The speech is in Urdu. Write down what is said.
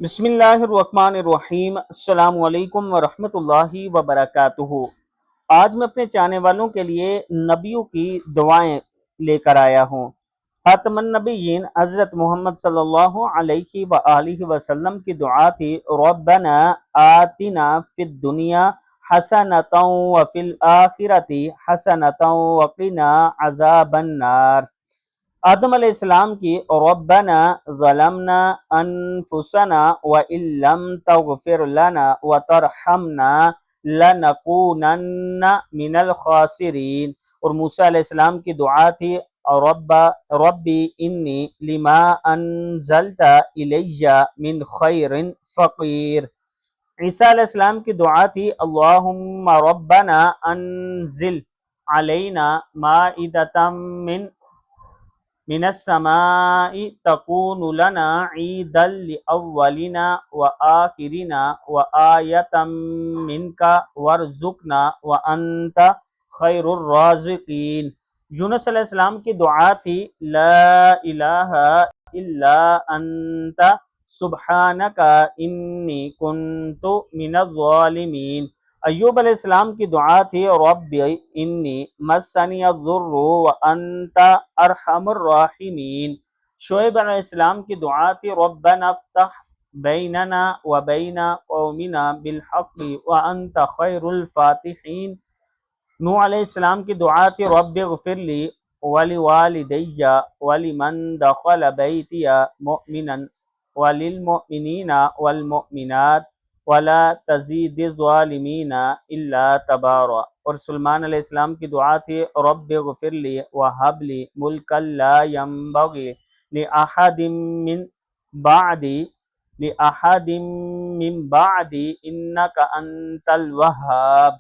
بسم اللہ الرحمن الرحیم۔ السلام علیکم ورحمۃ اللہ وبرکاتہ۔ آج میں اپنے چاہنے والوں کے لیے نبیوں کی دعائیں لے کر آیا ہوں۔ خاتم النبیین حضرت محمد صلی اللہ علیہ وآلہ وسلم کی دعا تھی، ربنا آتنا فی الدنیا حسنۃ وفی الآخرۃ حسنۃ وقنا عذاب النار۔ آدم علیہ السلام کی ربنا ظلمنا انفسنا وان لم تغفر لنا وترحمنا لنکونن من الخاسرین۔ اور موسیٰ علیہ السلام کی دعا تھی، ربی انی لما انزلت الی من خیر فقیر۔ عیسیٰ علیہ السلام کی دعا تھی، اللہم ربنا انزل علینا مائدۃ من السماء تكون لنا عيدا لأولنا وآخرنا وآية منك وارزقنا وأنت خير الرازقين۔ یونس علیہ السلام کی دعا تھی، لا الہ الا انت سبحانک انی کنت من الظالمین۔ ایوب علیہ السلام کی دعا تھی، رب انی مسنی الضر وانت ارحم الراحمین۔ شعیب علیہ السلام کی دعا تھی، ربنا افتح بیننا وبین قومنا بالحق وانت خیر الفاتحین۔ نوح علیہ السلام کی دعا تھی، رب اغفر لی ولوالدی ولمن دخل بیتی مؤمنا وللمؤمنین والمؤمنات ولا تزید الظالمین الا تبارا۔ اور سلمان علیہ السلام کی دعا تھی، رب اغفر لی وہب لی ملکا لا ینبغی لأحد من بعدی انک انت الوہاب۔